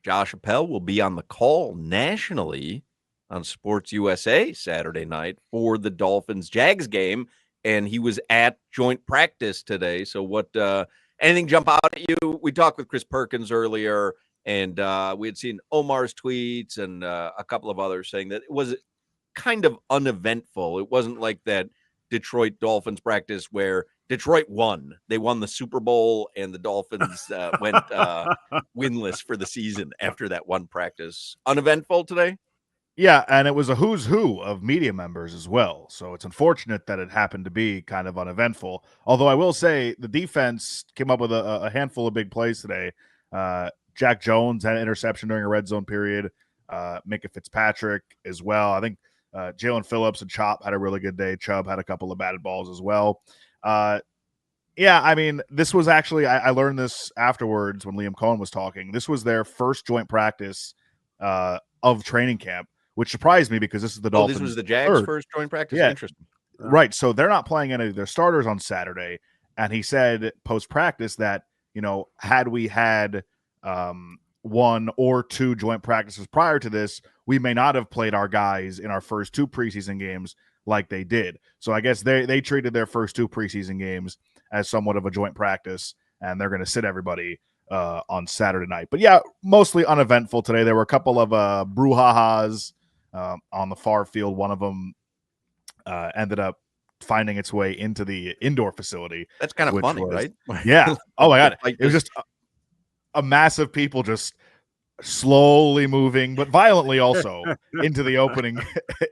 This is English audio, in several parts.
Josh Appel will be on the call nationally on Sports USA Saturday night for the Dolphins-Jags game, and he was at joint practice today. So what anything jump out at you? We talked with Chris Perkins earlier, and we had seen Omar's tweets and a couple of others saying that it was kind of uneventful. It wasn't like that Detroit Dolphins practice where Detroit won. They won the Super Bowl, and the Dolphins went winless for the season after that one practice. Uneventful today? Yeah, and it was a who's who of media members as well. So it's unfortunate that it happened to be kind of uneventful. Although I will say the defense came up with a handful of big plays today. Jack Jones had an interception during a red zone period. Micah Fitzpatrick as well. I think Jalen Phillips and Chop had a really good day. Chubb had a couple of batted balls as well. Yeah, I mean, this was actually, I learned this afterwards when Liam Cohen was talking. This was their first joint practice of training camp, which surprised me because this is the Dolphins. This was the Jags' first joint practice? Yeah. Interesting. Right. So they're not playing any of their starters on Saturday. And he said post-practice that, had we had one or two joint practices prior to this, we may not have played our guys in our first two preseason games like they did. So I guess they treated their first two preseason games as somewhat of a joint practice, and they're going to sit everybody on Saturday night. But yeah, mostly uneventful today. There were a couple of brouhahas on the far field. One of them ended up finding its way into the indoor facility. That's kind of funny, right? Yeah. Oh my God. It was just a mass of people just slowly moving, but violently also into the opening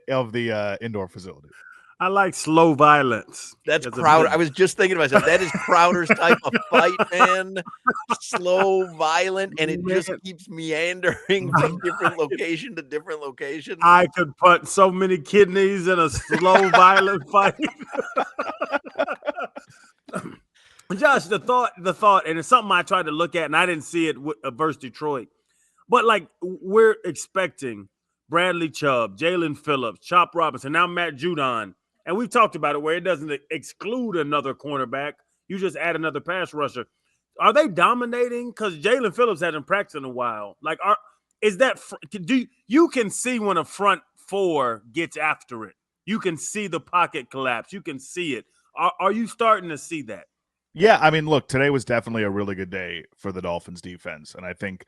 of the indoor facility. I like slow violence. That's Crowder. I was just thinking to myself, that is Crowder's type of fight, man. Slow, violent, and it just keeps meandering from different location to different location. I could put so many kidneys in a slow, violent fight. Josh, the thought, and it's something I tried to look at, and I didn't see it versus Detroit. But, like, we're expecting Bradley Chubb, Jalen Phillips, Chop Robinson, now Matt Judon. And we've talked about it where it doesn't exclude another cornerback. You just add another pass rusher. Are they dominating? Because Jalen Phillips hasn't practiced in a while. Like, you can see when a front four gets after it. You can see the pocket collapse. You can see it. Are you starting to see that? Yeah, I mean, look, today was definitely a really good day for the Dolphins defense. And I think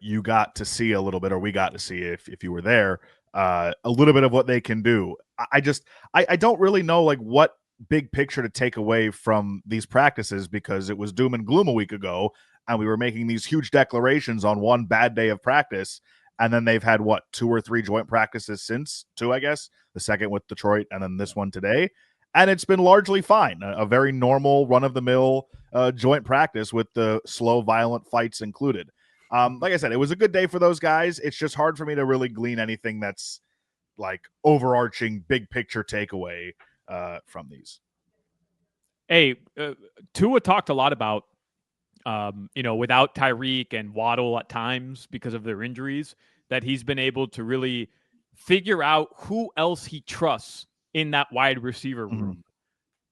you got to see a little bit, or we got to see if you were there, a little bit of what they can do. I don't really know like what big picture to take away from these practices, because it was doom and gloom a week ago and we were making these huge declarations on one bad day of practice. And then they've had two or three joint practices since, two, I guess, the second with Detroit and then this one today. And it's been largely fine, a very normal run-of-the-mill joint practice with the slow, violent fights included. Like I said, it was a good day for those guys. It's just hard for me to really glean anything that's like overarching big picture takeaway from these. Hey, Tua talked a lot about, without Tyreek and Waddle at times because of their injuries, that he's been able to really figure out who else he trusts in that wide receiver room.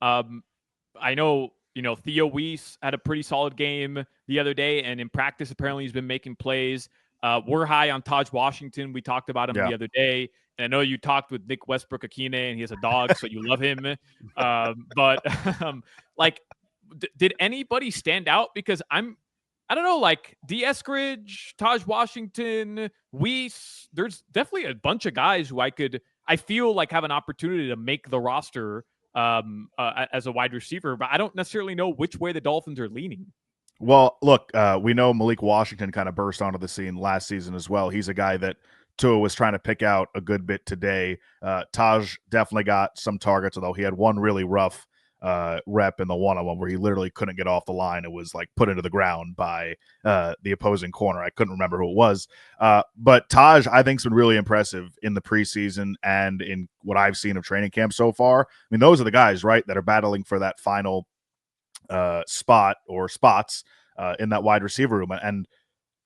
I know, Theo Weiss had a pretty solid game the other day, and in practice, apparently he's been making plays. We're high on Taj Washington. We talked about him the other day. And I know you talked with Nick Westbrook-Akine, and he has a dog, so you love him. Did anybody stand out? Because I don't know, like D. Eskridge, Taj Washington, Weiss, there's definitely a bunch of guys who I feel like have an opportunity to make the roster as a wide receiver, but I don't necessarily know which way the Dolphins are leaning. Well, look, we know Malik Washington kind of burst onto the scene last season as well. He's a guy that Tua was trying to pick out a good bit today. Taj definitely got some targets, although he had one really rough rep in the one-on-one where he literally couldn't get off the line. It was like put into the ground by the opposing corner. I couldn't remember who it was. But Taj, I think, has been really impressive in the preseason and in what I've seen of training camp so far. I mean, those are the guys, right, that are battling for that final spot or spots in that wide receiver room. And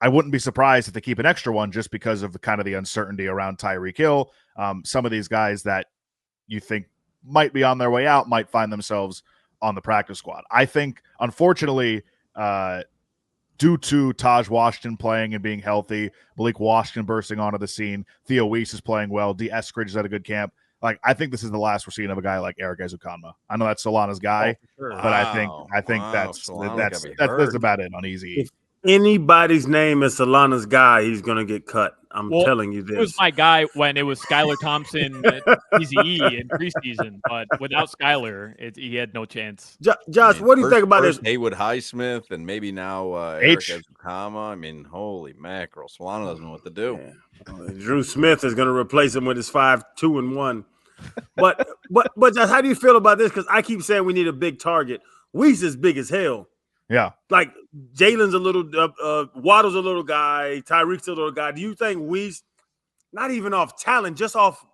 I wouldn't be surprised if they keep an extra one just because of the uncertainty around Tyreek Hill. Some of these guys that you think might be on their way out might find themselves on the practice squad. I think, unfortunately, due to Taj Washington playing and being healthy, Malik Washington bursting onto the scene, Theo Weiss is playing well, D. Eskridge is at a good camp. Like, I think this is the last we're seeing of a guy like Eric Ezukanma. I know that's Solana's guy, but I think that's about it on Easy. If anybody's name is Solana's guy, he's gonna get cut. I'm telling you this. It was my guy when it was Skylar Thompson at Eazy in preseason, but without Skylar, he had no chance. Josh, what do you think about this? Haywood Highsmith and maybe now Eric Ezukanma. I mean, holy mackerel. Solana doesn't know what to do. Yeah. Drew Smith is going to replace him with his 5-2-1. But Josh, how do you feel about this? Because I keep saying we need a big target. Weiss is big as hell. Yeah. Like Jalen's a little, Waddle's a little guy, Tyreek's a little guy. Do you think Weiss, not even off talent, just off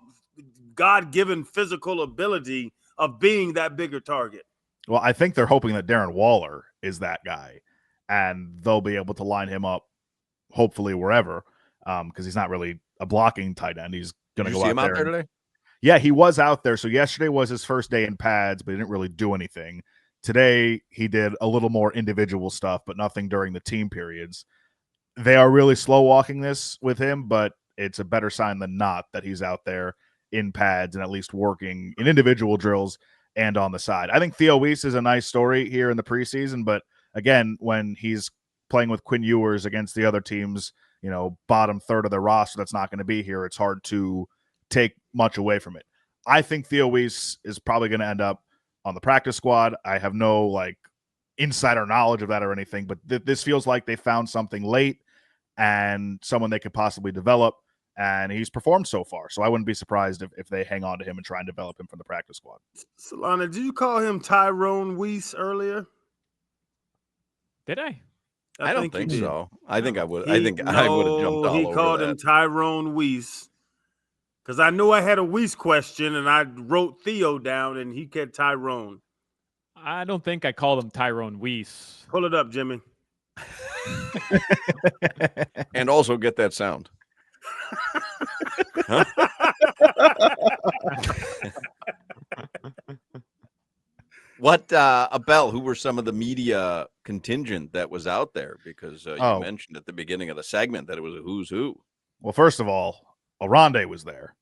God-given physical ability of being that bigger target? Well, I think they're hoping that Darren Waller is that guy, and they'll be able to line him up, hopefully wherever, because he's not really a blocking tight end. He's going to go out there today. Yeah, he was out there. So yesterday was his first day in pads, but he didn't really do anything. Today, he did a little more individual stuff, but nothing during the team periods. They are really slow walking this with him, but it's a better sign than not that he's out there in pads and at least working in individual drills and on the side. I think Theo Weiss is a nice story here in the preseason, but again, when he's playing with Quinn Ewers against the other teams, bottom third of the roster that's not going to be here, it's hard to take much away from it. I think Theo Weiss is probably going to end up on the practice squad. I have no insider knowledge of that or anything, but this feels like they found something late and someone they could possibly develop, and he's performed so far. So I wouldn't be surprised if they hang on to him and try and develop him from the practice squad. Solana, did you call him Tyrone Weiss earlier? Did I? I don't think so. I think I would. I would have jumped all over. He called him Tyrone Weiss. Because I knew I had a Weiss question, and I wrote Theo down, and he kept Tyrone. I don't think I called him Tyrone Weiss. Pull it up, Jimmy. And also get that sound. Huh? What, Appel, who were some of the media contingent that was out there? Because you mentioned at the beginning of the segment that it was a who's who. Well, first of all, Oronde was there.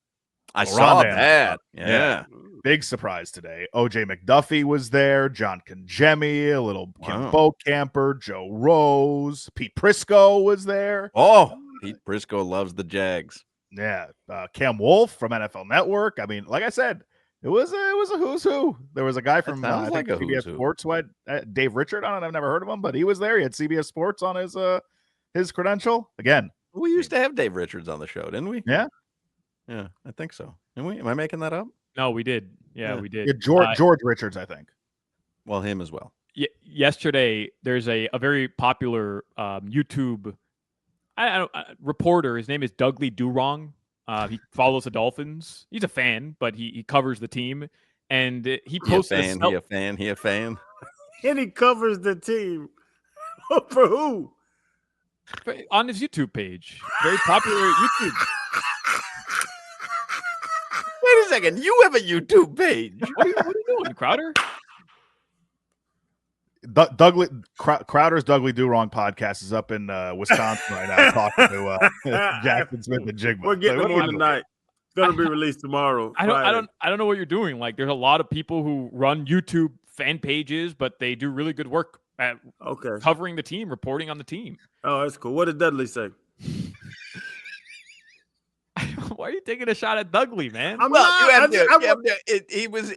I saw that. Yeah. Big surprise today. OJ McDuffie was there. John Kangemi, a little Kim Boatcamper, Joe Rose, Pete Prisco was there. Oh, Pete Prisco loves the Jags. Yeah. Cam Wolf from NFL Network. I mean, like I said, it was a who's who. There was a guy from CBS Sports, Dave Richard. I've never heard of him, but he was there. He had CBS Sports on his credential. Again, we used to have Dave Richards on the show, didn't we? Yeah. Yeah, I think so. Didn't we? Am I making that up? No, we did. Yeah, we did. Yeah, George Richards, I think. Well, him as well. Yesterday, there's a very popular YouTube reporter. His name is Dudley Durong. He follows the Dolphins. He's a fan, but he covers the team. And he posted He a fan. And he covers the team. For who? On his YouTube page. Very popular YouTube. Wait a second. You have a YouTube page. What are you doing, Crowder? Crowder's Dudley Durong podcast is up in Wisconsin right now, talking to Jackson Smith and Jigma. We're getting them on tonight. It's gonna be released tomorrow. I don't know what you're doing. Like, there's a lot of people who run YouTube fan pages, but they do really good work at covering the team, reporting on the team. Oh, that's cool. What did Dudley say? Why are you taking a shot at Dudley, man?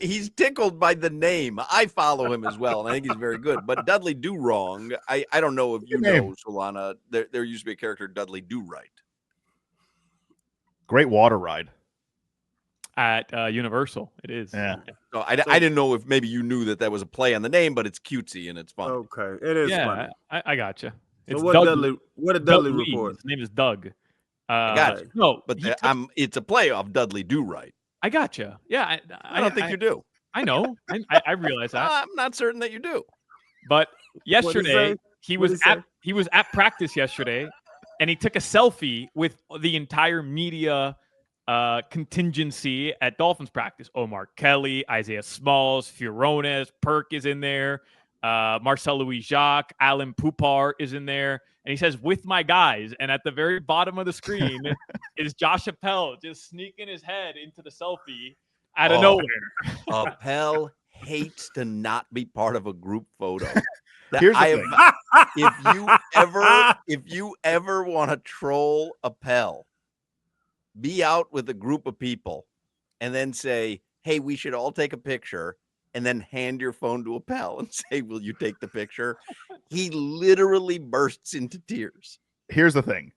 He's tickled by the name. I follow him as well, and I think he's very good. But Dudley Do-Wrong, I don't know if you know, Solana. There used to be a character, Dudley Do-Right. Great water ride. At Universal, it is. Yeah. So I didn't know if maybe you knew that was a play on the name, but it's cutesy and it's fun. Okay, it is funny. I gotcha. So what did Dudley report? His name is Doug. I got you. No, but it's a play off Dudley Do-Right. I gotcha. Yeah, I don't think you do. I know. I realize that. I'm not certain that you do. But yesterday he was at practice yesterday, and he took a selfie with the entire media contingency at Dolphins practice. Omar Kelly, Isaiah Smalls, Furones, Perk is in there. Marcel Louis Jacques, Alan Poupar is in there. And he says, with my guys. And at the very bottom of the screen is Josh Appel just sneaking his head into the selfie out of nowhere. Appel hates to not be part of a group photo. Here's the thing. If you ever want to troll Appel, be out with a group of people and then say, hey, we should all take a picture, and then hand your phone to Appel and say, will you take the picture? He literally bursts into tears. Here's the thing.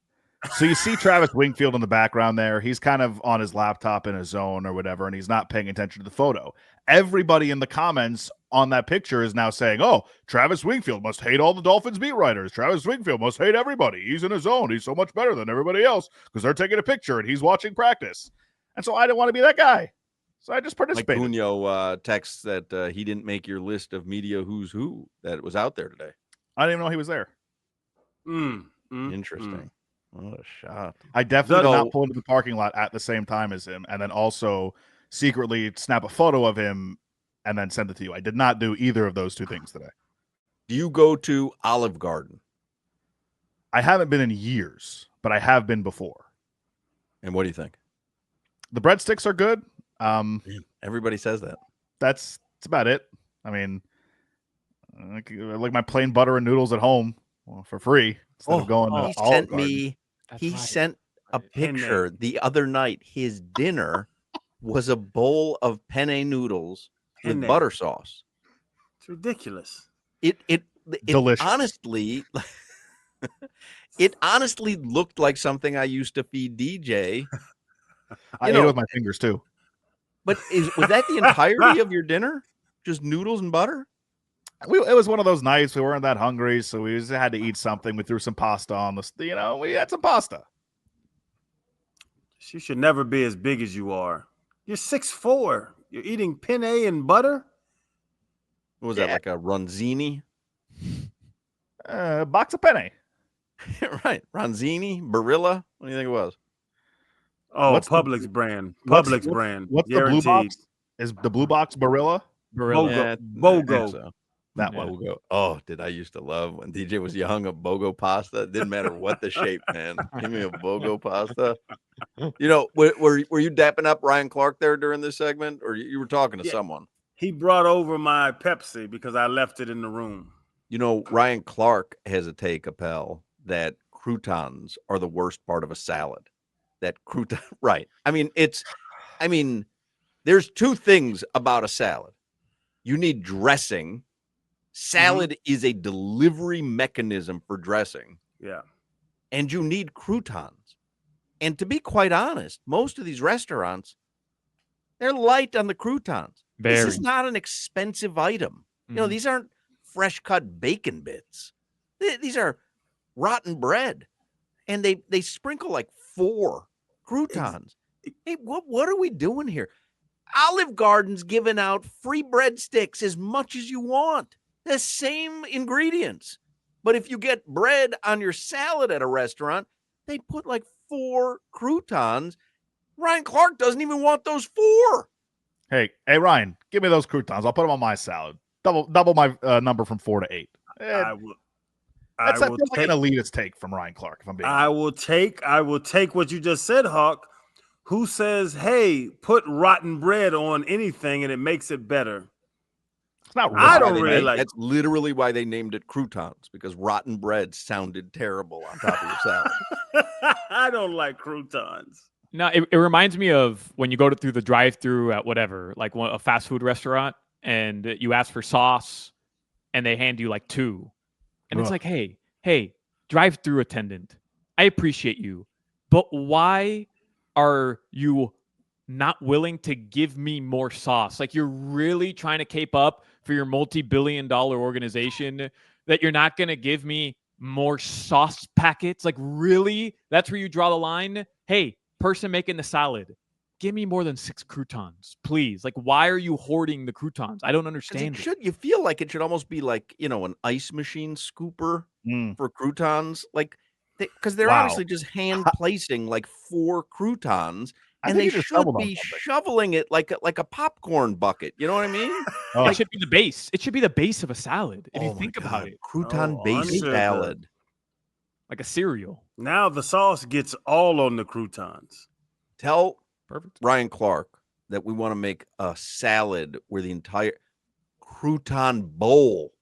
So you see Travis Wingfield in the background there. He's kind of on his laptop in a zone or whatever, and he's not paying attention to the photo. Everybody in the comments on that picture is now saying, oh, Travis Wingfield must hate all the Dolphins beat writers. Travis Wingfield must hate everybody. He's in his zone. He's so much better than everybody else because they're taking a picture and he's watching practice. And so I didn't want to be that guy. So I just participated. Mike Cunio texts that he didn't make your list of media who's who that was out there today. I didn't even know he was there. Interesting. What a shot. I definitely did not pull into the parking lot at the same time as him and then also secretly snap a photo of him and then send it to you. I did not do either of those two things today. Do you go to Olive Garden? I haven't been in years, but I have been before. And what do you think? The breadsticks are good. Everybody says that. That's about it. I mean, I like my plain butter and noodles at home for free instead of going to Olive Garden. He sent a picture the other night. His dinner was a bowl of penne noodles with butter sauce. It's ridiculous. It delicious. Honestly, it honestly looked like something I used to feed DJ. I ate it with my fingers too. But was that the entirety of your dinner? Just noodles and butter? It was one of those nights we weren't that hungry, so we just had to eat something. We threw some pasta on the, we had some pasta. You should never be as big as you are. You're 6'4". You're eating penne and butter? What was that, like a ronzini? Box of penne. Right. Ronzini, Barilla. What do you think it was? Oh, Publix brand. Publix brand. What's the blue box? Is the blue box Barilla? Barilla. Bogo. So. That one. Bogo. Oh, did I used to love when DJ was young, a Bogo pasta. It didn't matter what the shape, man. Give me a Bogo pasta. Were you dapping up Ryan Clark there during this segment, or you were talking to someone? He brought over my Pepsi because I left it in the room. Ryan Clark has a take, Appel, that croutons are the worst part of a salad. That crouton, right? There's two things about a salad. You need dressing. Salad is a delivery mechanism for dressing. Yeah. And you need croutons. And to be quite honest, most of these restaurants, they're light on the croutons. This is not an expensive item. These aren't fresh cut bacon bits. These are rotten bread. And they sprinkle like 4 croutons. Hey, what are we doing here? Olive Garden's giving out free breadsticks as much as you want. The same ingredients. But if you get bread on your salad at a restaurant, they put like 4 croutons. Ryan Clark doesn't even want those 4. Hey, Ryan, give me those croutons. I'll put them on my salad. Double my number from 4 to 8. That's like an elitist take from Ryan Clark. If I'm being honest. I will take what you just said, Hawk. Who says, hey, put rotten bread on anything and it makes it better? It's not really. I don't really like. That's literally why they named it croutons, because rotten bread sounded terrible on top of your salad. I don't like croutons. No, it reminds me of when you go through the drive-through at whatever, like a fast food restaurant, and you ask for sauce, and they hand you like 2. And it's like, hey, drive-through attendant, I appreciate you, but why are you not willing to give me more sauce? Like, you're really trying to cape up for your multi-billion-dollar organization that you're not going to give me more sauce packets? Like, really? That's where you draw the line? Hey, person making the salad, give me more than 6 croutons, please. Like, why are you hoarding the croutons? I don't understand. You feel like it should almost be like, an ice machine scooper for croutons. Like, because they're honestly just hand placing like 4 croutons, I and think they he just should stumbled on be something. shoveling it like a popcorn bucket. You know what I mean? Oh, It should be the base. It should be the base of a salad. If you Oh my think about God, it, crouton-based under the- salad. like a cereal. Now the sauce gets all on the croutons. Tell Perfect. Ryan Clark that we want to make a salad where the entire crouton bowl,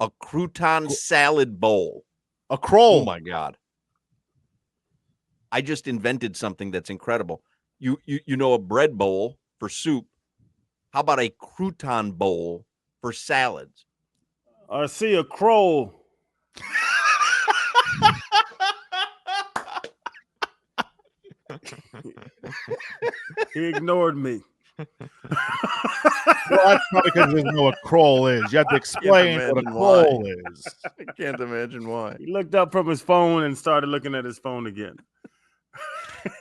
a crouton salad bowl. a Kroll. Oh my God. I just invented something that's incredible. You know a bread bowl for soup. How about a crouton bowl for salads? I see a crow. He ignored me. Well, that's probably because he doesn't know what Kroll is. You have to explain what a imagine Kroll is. I can't imagine why. He looked up from his phone and started looking at his phone again.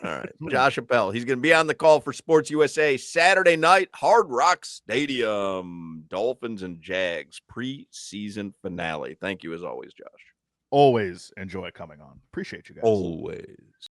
All right. Josh Appel. He's going to be on the call for Sports USA Saturday night, Hard Rock Stadium. Dolphins and Jags preseason finale. Thank you as always, Josh. Always enjoy coming on. Appreciate you guys. Always.